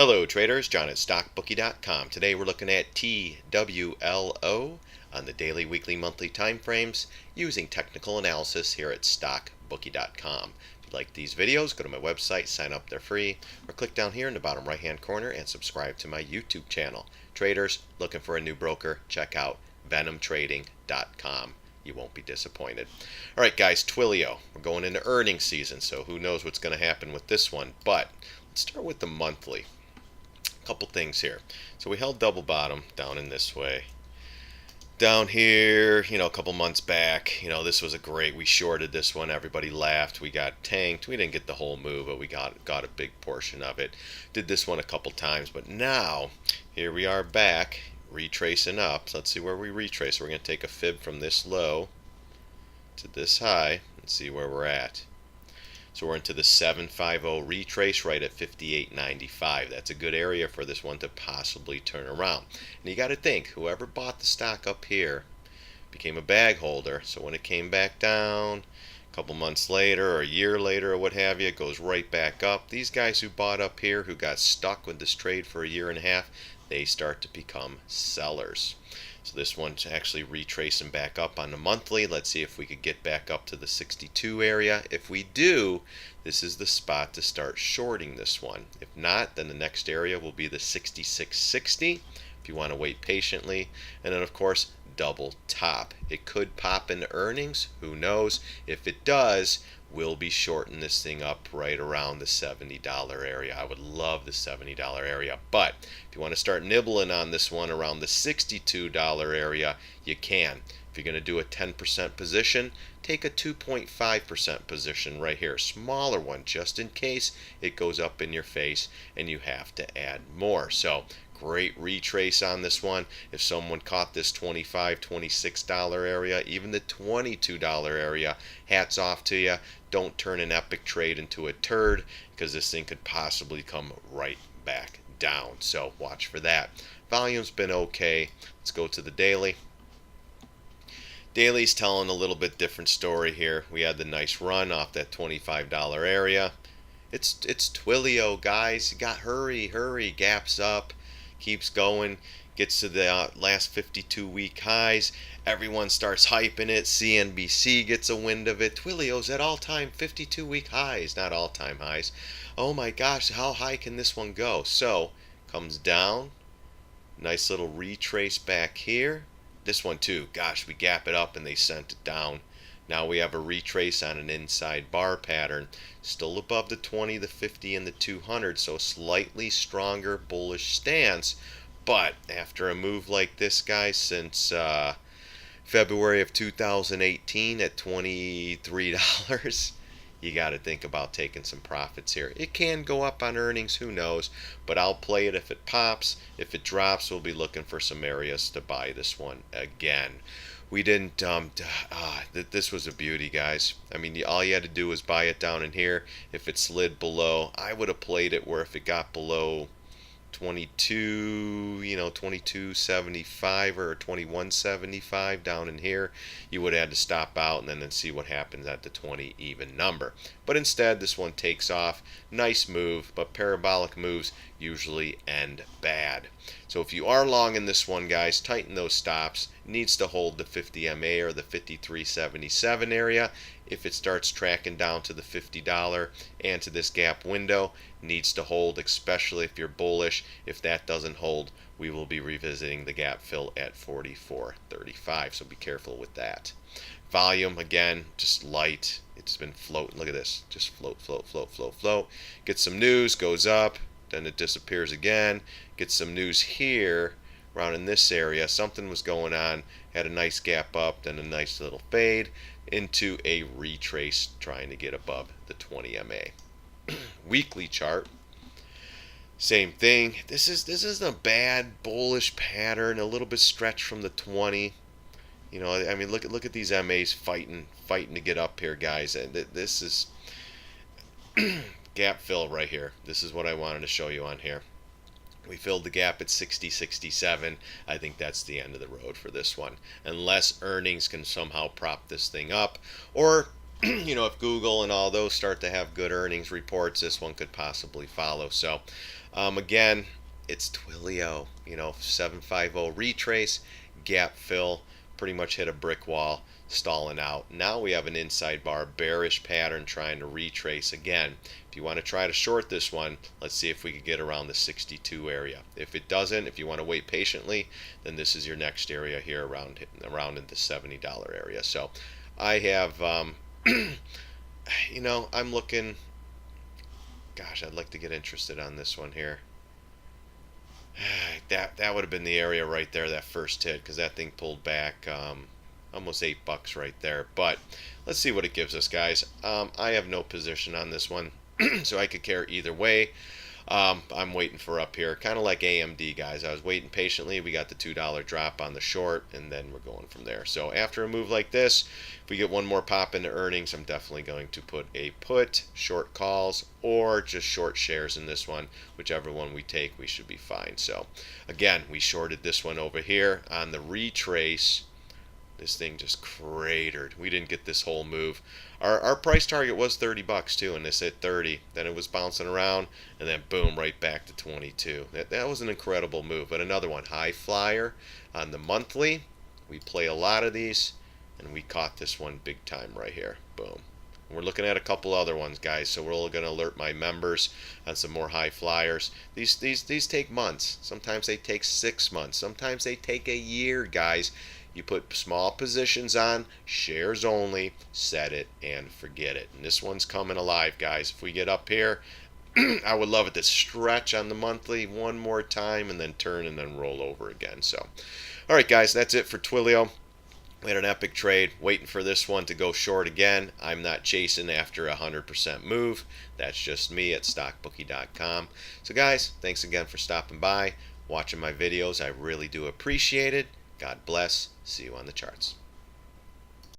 Hello traders, John at StockBookie.com. Today we're looking at TWLO on the daily, weekly, monthly time frames using technical analysis here at StockBookie.com. If you like these videos, go to my website, sign up, they're free, or click down here in the bottom right hand corner and subscribe to my YouTube channel. Traders looking for a new broker, check out VenomTrading.com. You won't be disappointed. All right, guys, TWLO. We're going into earnings season, so who knows what's going to happen with this one. But let's start with the monthly. Couple things here. So we held double bottom down in this way. Down here, a couple months back, this was we shorted this one. Everybody laughed. We got tanked. We didn't get the whole move, but we got a big portion of it. Did this one a couple times, but now here we are back, retracing up. So let's see where we retrace. We're going to take a fib from this low to this high and see where we're at. So we're into the 750 retrace right at 58.95. That's a good area for this one to possibly turn around. And you got to think, whoever bought the stock up here became a bag holder. So when it came back down a couple months later or a year later or what have you, it goes right back up. These guys who bought up here, who got stuck with this trade for a year and a half, they start to become sellers. So this one's actually retracing back up on the monthly. Let's see if we could get back up to the 62 area. If we do, this is the spot to start shorting this one. If not, then the next area will be the 66.60 if you want to wait patiently. And then, of course, double top. It could pop into earnings. Who knows? If it does, we'll be shorting this thing up right around the $70 area. I would love the $70 area, but if you want to start nibbling on this one around the $62 area, you can. If you're going to do a 10% position, take a 2.5% position right here, smaller one, just in case it goes up in your face and you have to add more. So great retrace on this one. If someone caught this $25, $26 area, even the $22 area, hats off to you. Don't turn an epic trade into a turd, because this thing could possibly come right back down. So watch for that. Volume's been okay. Let's go to the daily. Daily's telling a little bit different story here. We had the nice run off that $25 area. It's TWLO, guys. You got hurry, gaps up, keeps going, gets to the last 52-week highs. Everyone starts hyping it. CNBC gets a wind of it. TWLO's at all-time 52-week highs, not all-time highs. Oh my gosh, how high can this one go? So, comes down. Nice little retrace back here. This one too, gosh, we gap it up and they sent it down. Now we have a retrace on an inside bar pattern. Still above the 20, the 50, and the 200, so slightly stronger bullish stance. But after a move like this, guys, since February of 2018 at $23, you got to think about taking some profits here. It can go up on earnings, who knows, but I'll play it if it pops. If it drops, we'll be looking for some areas to buy this one again. We didn't, this was a beauty, guys. I mean, all you had to do was buy it down in here. If it slid below, I would have played it where if it got below 22, 22.75 or 21.75 down in here, you would have had to stop out and then see what happens at the 20 even number. But instead, this one takes off. Nice move, but parabolic moves usually end bad. So if you are long in this one, guys, tighten those stops. It needs to hold the 50 MA or the 53.77 area. If it starts tracking down to the $50 and to this gap window, needs to hold, especially if you're bullish. If that doesn't hold, we will be revisiting the gap fill at 44.35, so be careful with that. Volume, again, just light. It's been floating. Look at this. Just float, float, float, float, float. Get some news, goes up, then it disappears again. Get some news here, around in this area. Something was going on. Had a nice gap up, then a nice little fade into a retrace, trying to get above the 20 MA. Weekly chart, same thing. This isn't a bad bullish pattern. A little bit stretched from the 20. I mean, look at these MAs fighting to get up here, guys. And this is gap fill right here. This is what I wanted to show you on here. We filled the gap at 60.67. I think that's the end of the road for this one, unless earnings can somehow prop this thing up, or if Google and all those start to have good earnings reports, this one could possibly follow. So Again, it's Twilio, 750 retrace, gap fill, pretty much hit a brick wall, stalling out. Now we have an inside bar bearish pattern trying to retrace again. If you want to try to short this one, let's see if we can get around the 62 area. If it doesn't, if you want to wait patiently, then this is your next area here around in the $70 area. So I have, I'm looking. Gosh, I'd like to get interested on this one here. That would have been the area right there, that first hit, because that thing pulled back almost $8 right there. But let's see what it gives us, guys. I have no position on this one, so I could care either way. I'm waiting for up here, kind of like AMD, guys. I was waiting patiently. We got the $2 drop on the short, and then we're going from there. So after a move like this, if we get one more pop into earnings, I'm definitely going to put a put, short calls, or just short shares in this one. Whichever one we take, we should be fine. So again, we shorted this one over here on the retrace. This thing just cratered. We didn't get this whole move. Our price target was $30 too, and this hit 30. Then it was bouncing around, and then boom, right back to 22. That was an incredible move. But another one, high flyer on the monthly. We play a lot of these, and we caught this one big time right here. Boom. We're looking at a couple other ones, guys, so we're all going to alert my members on some more high flyers. These take months. Sometimes they take 6 months. Sometimes they take a year, guys. You put small positions on, shares only, set it and forget it. And this one's coming alive, guys. If we get up here, I would love it to stretch on the monthly one more time and then turn and then roll over again. So, all right, guys, that's it for Twilio. We had an epic trade, waiting for this one to go short again. I'm not chasing after a 100% move. That's just me at StockBookie.com. So, guys, thanks again for stopping by, watching my videos. I really do appreciate it. God bless. See you on the charts.